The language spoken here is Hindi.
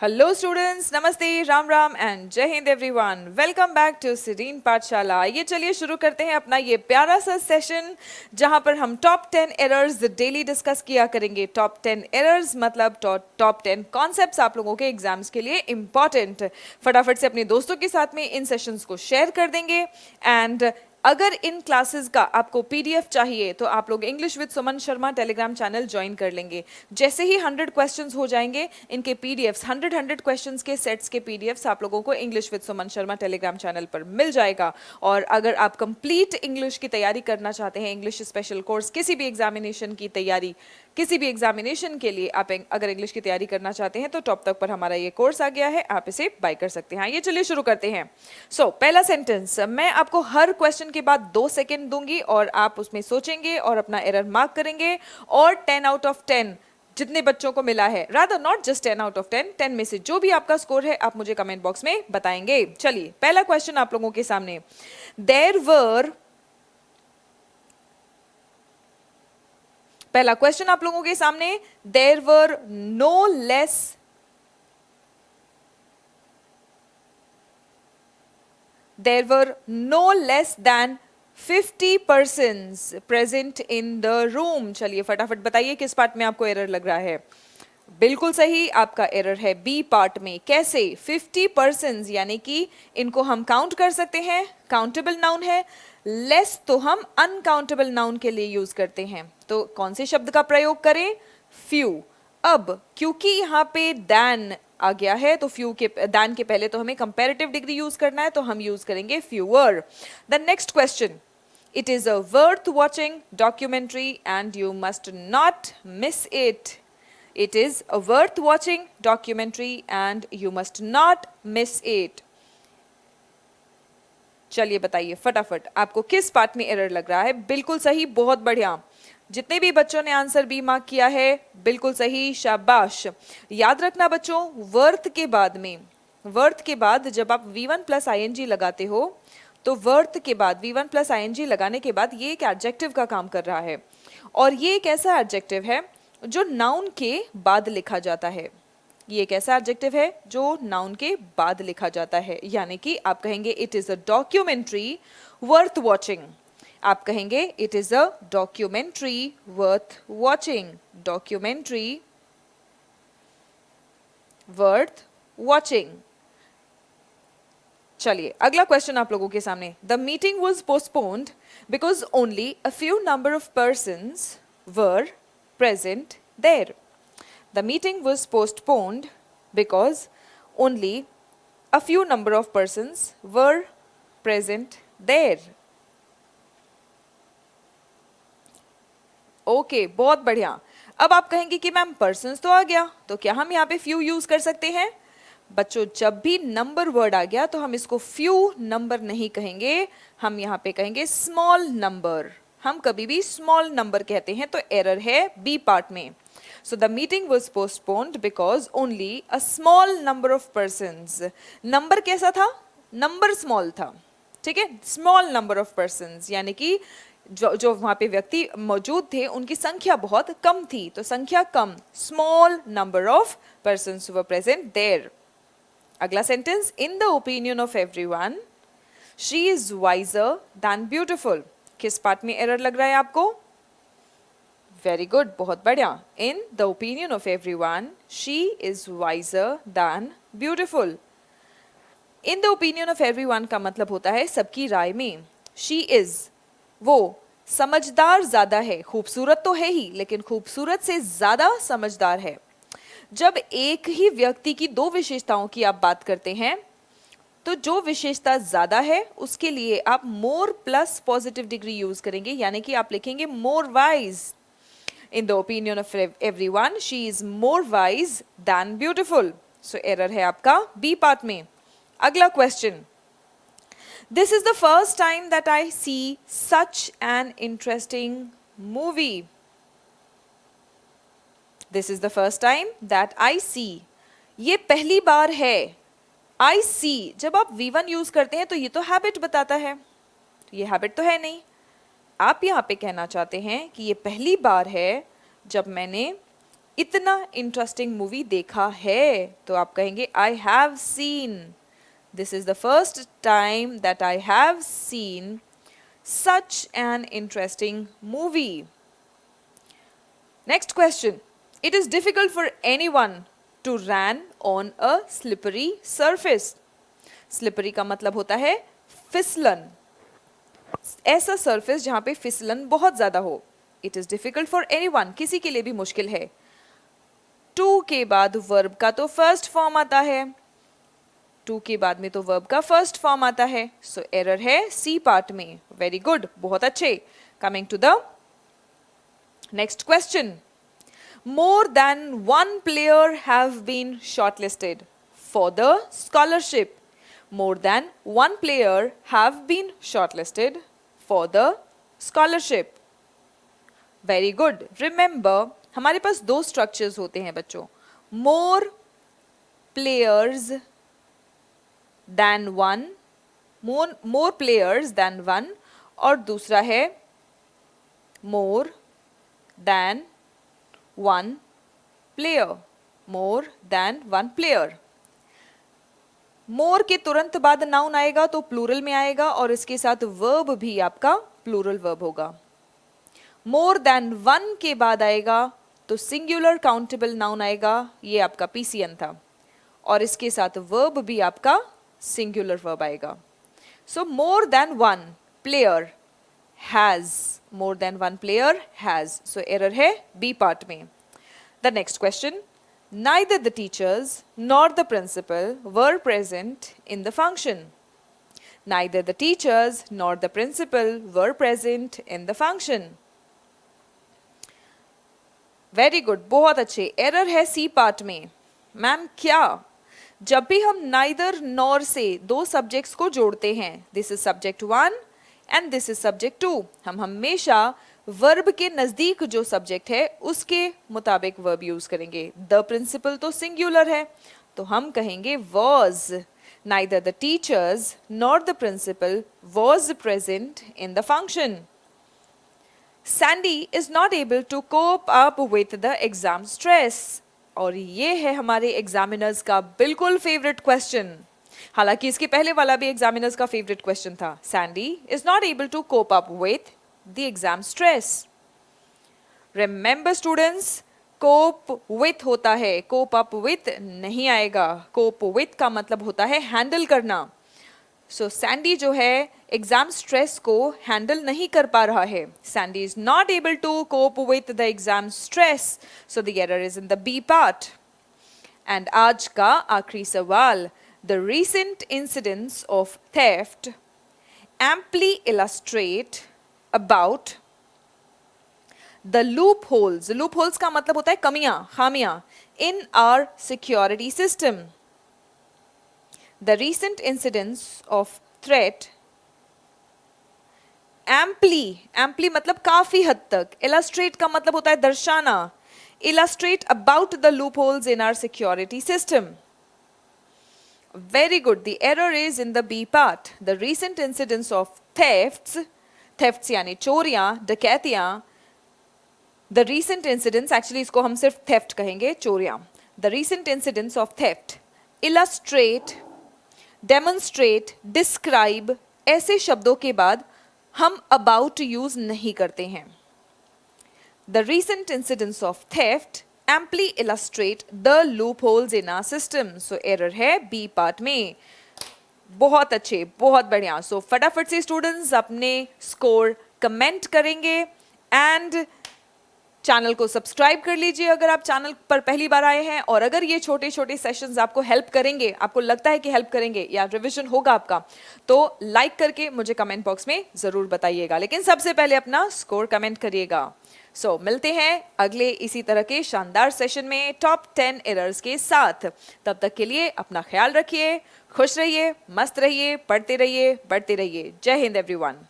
हेलो स्टूडेंट्स, नमस्ते, Ram Ram and Jai Hind everyone. Welcome back to सीरीन पाठशाला। आइए चलिए शुरू करते हैं अपना ये प्यारा सा सेशन जहां पर हम टॉप 10 एरर्स डेली डिस्कस किया करेंगे। टॉप 10 एरर्स मतलब टॉप 10 कॉन्सेप्ट्स आप लोगों के एग्जाम्स के लिए इंपॉर्टेंट। फटाफट से अपने दोस्तों के साथ में इन सेशंस को शेयर कर देंगे। एंड अगर इन क्लासेस का आपको पीडीएफ चाहिए तो आप लोग English with Suman Sharma Telegram channel join कर लेंगे। जैसे ही 100 क्वेश्चंस हो जाएंगे, इनके पीडीएफ्स 100 क्वेश्चंस के सेट्स के पीडीएफ्स आप लोगों को English with Suman Sharma Telegram channel पर मिल जाएगा। और अगर आप कंप्लीट इंग्लिश की तैयारी करना चाहते हैं, इंग्लिश स्पेशल कोर्स, किसी भी एग्जामिनेशन की तैयारी, किसी भी एग्जामिनेशन के लिए आप अगर इंग्लिश की तैयारी करना चाहते हैं तो टॉप तक पर हमारा ये कोर्स आ गया है, आप इसे बाय कर सकते हैं। ये चलिए शुरू करते हैं। पहला सेंटेंस, मैं आपको हर क्वेश्चन के बाद 2 सेकेंड दूंगी और आप उसमें सोचेंगे और अपना एरर मार्क करेंगे। और 10 आउट ऑफ 10 जितने बच्चों को मिला है, rather not just 10 out of 10, 10 में से जो भी आपका स्कोर है आप मुझे कमेंट बॉक्स में बताएंगे। चलिए पहला क्वेश्चन आप लोगों के सामने। पहला क्वेश्चन आप लोगों के सामने, there were no less than 50 persons present in the room। चलिए फटाफट बताइए किस पार्ट में आपको एरर लग रहा है। बिल्कुल सही, आपका एरर है बी पार्ट में। कैसे? 50 पर्सन्स, यानी कि इनको हम काउंट कर सकते हैं, काउंटेबल नाउन है। लेस तो हम अनकाउंटेबल नाउन के लिए यूज करते हैं, तो कौन से शब्द का प्रयोग करें? फ्यू। अब क्योंकि यहाँ पे दैन आ गया है तो फ्यू के दैन के पहले तो हमें कंपैरेटिव डिग्री यूज करना है, तो हम यूज करेंगे fewer. The next question, it is a worth watching documentary and you must not miss it। It is a worth watching documentary and you must not miss it। चलिए बताइए फटाफट आपको किस पार्ट में एरर लग रहा है। बिल्कुल सही, बहुत बढ़िया। जितने भी बच्चों ने आंसर बी मार्क किया है बिल्कुल सही, शाबाश। याद रखना बच्चों, वर्थ के बाद जब आप V1 प्लस ING लगाते हो तो वर्थ के बाद V1 प्लस ING लगाने के बाद ये एक एडजेक्टिव का काम कर रहा है। और ये एक ऐसा एडजेक्टिव है जो नाउन के बाद लिखा जाता है। ये एक ऐसा एडजेक्टिव है जो नाउन के बाद लिखा जाता है, यानी कि आप कहेंगे it is a documentary worth watching. आप कहेंगे it is a documentary worth watching. Documentary worth watching. चलिए अगला क्वेश्चन आप लोगों के सामने। The meeting was postponed because only a few number of persons were present there. The meeting was postponed because only a few number of persons were present there। Okay, बहुत बढ़िया। अब आप कहेंगे कि मैम पर्सन्स तो आ गया, तो क्या हम यहाँ पे फ्यू यूज कर सकते हैं? बच्चों, जब भी नंबर वर्ड आ गया तो हम इसको फ्यू नंबर नहीं कहेंगे, हम यहाँ पे कहेंगे स्मॉल नंबर। हम कभी भी स्मॉल नंबर कहते हैं, तो एरर है बी पार्ट में। So the meeting was postponed because only a small number of persons। Number कैसा था? नंबर स्मॉल था, ठीक है, स्मॉल नंबर ऑफ पर्सन्स, यानी कि जो वहां पे व्यक्ति मौजूद थे उनकी संख्या बहुत कम थी, तो संख्या कम, small number of persons were present there. अगला sentence, in the opinion of everyone she is wiser than beautiful. किस पार्ट में एरर लग रहा है आपको? वेरी गुड, बहुत बढ़िया। In the opinion of everyone she is wiser than beautiful. In the opinion of everyone का मतलब होता है सबकी राय में। शी इज, वो समझदार ज्यादा है, खूबसूरत तो है ही लेकिन खूबसूरत से ज्यादा समझदार है। जब एक ही व्यक्ति की दो विशेषताओं की आप बात करते हैं तो जो विशेषता ज्यादा है उसके लिए आप मोर प्लस पॉजिटिव डिग्री यूज करेंगे, यानी कि आप लिखेंगे more wise. In the opinion of everyone, she is more wise than beautiful। So error है आपका B part में। अगला question, this is the first time that I see such an interesting movie। This is the first time that I see। ये पहली बार है। I see, जब आप V1 यूज करते हैं तो ये तो हैबिट बताता है, ये हैबिट तो है नहीं। आप यहाँ पे कहना चाहते हैं कि ये पहली बार है जब मैंने इतना इंटरेस्टिंग मूवी देखा है, तो आप कहेंगे I have seen, this is the first time that I have seen such an interesting movie. Next question. It is difficult for anyone to run on a slippery surface. Slippery का मतलब होता है फिसलन, ऐसा सरफेस जहां पे फिसलन बहुत ज्यादा हो. It is difficult for anyone, किसी के लिए भी मुश्किल है. टू के बाद वर्ब का तो फर्स्ट फॉर्म आता है, टू के बाद में तो वर्ब का फर्स्ट फॉर्म आता है, सो एरर है सी पार्ट में. वेरी गुड, बहुत अच्छे. Coming to the next question. More than one player have been shortlisted for the scholarship. More than one player have been shortlisted for the scholarship. Very good. Remember, हमारे पास दो structures होते हैं बच्चों. More players than one, more players than one, और दूसरा है more than one player, more than one player. more के तुरंत बाद नाउन आएगा तो प्लूरल में आएगा और इसके साथ वर्ब भी आपका प्लूरल वर्ब होगा. more than one के बाद आएगा तो सिंगुलर काउंटेबल नाउन आएगा, ये आपका पीसीएन था, और इसके साथ वर्ब भी आपका सिंगुलर वर्ब आएगा. so more than one player has, more than one player has, so error है B part में. The next question. Neither the teachers nor the principal were present in the function. Neither the teachers nor the principal were present in the function. Very good, बहुत अच्छे. Error है C part में. मैम क्या? जब भी हम neither nor से दो subjects को जोड़ते हैं, this is subject 1 and this is subject 2, हम हमेशा वर्ब के नजदीक जो सब्जेक्ट है उसके मुताबिक वर्ब यूज करेंगे. द प्रिंसिपल तो सिंगुलर है, तो हम कहेंगे was. neither the teachers nor the principal was present in the function. Sandy is not able to cope up with the exam stress. और ये है हमारे एग्जामिनर्स का बिल्कुल फेवरेट क्वेश्चन. हालांकि इसके पहले वाला भी एग्जामिनर्स का फेवरेट क्वेश्चन था. Sandy is not able to cope up with the exam stress. Remember students, cope with होता है, कोप अप विथ नहीं आएगा. कोप विथ का मतलब होता है हैंडल करना. सो सैंडी जो है एग्जाम स्ट्रेस को हैंडल नहीं कर पा रहा है. Sandy is not able to cope with the exam stress, so the error is in the B part. And आज का आखिरी सवाल. The recent incidents of theft amply illustrate about the loopholes. Loopholes का मतलब होता है कमियां, खामियां in our security system. The recent incidents of threat amply मतलब काफी हद तक. Illustrate का मतलब होता है दर्शाना. Illustrate about the loopholes in our security system. Very good. The error is in the B part. The recent incidents of thefts यानी चोरियां, डकैतियां. The recent incidents, actually इसको हम सिर्फ theft कहेंगे, चोरियां. The recent incidents of theft illustrate, demonstrate, describe, ऐसे शब्दों के बाद हम about use नहीं करते हैं. The recent incidents of theft amply illustrate the loopholes in our system. So error है B part में. बहुत अच्छे, बहुत बढ़िया. So फटाफट से स्टूडेंट्स अपने स्कोर कमेंट करेंगे एंड चैनल को सब्सक्राइब कर लीजिए अगर आप चैनल पर पहली बार आए हैं. और अगर ये छोटे छोटे सेशंस आपको हेल्प करेंगे, आपको लगता है कि हेल्प करेंगे या रिवीजन होगा आपका, तो लाइक करके मुझे कमेंट बॉक्स में जरूर बताइएगा. लेकिन सबसे पहले अपना स्कोर कमेंट करिएगा. सो मिलते हैं अगले इसी तरह के शानदार सेशन में टॉप 10 एरर्स के साथ. तब तक के लिए अपना ख्याल रखिए, खुश रहिए, मस्त रहिए, पढ़ते रहिए, बढ़ते रहिए. जय हिंद एवरीवन.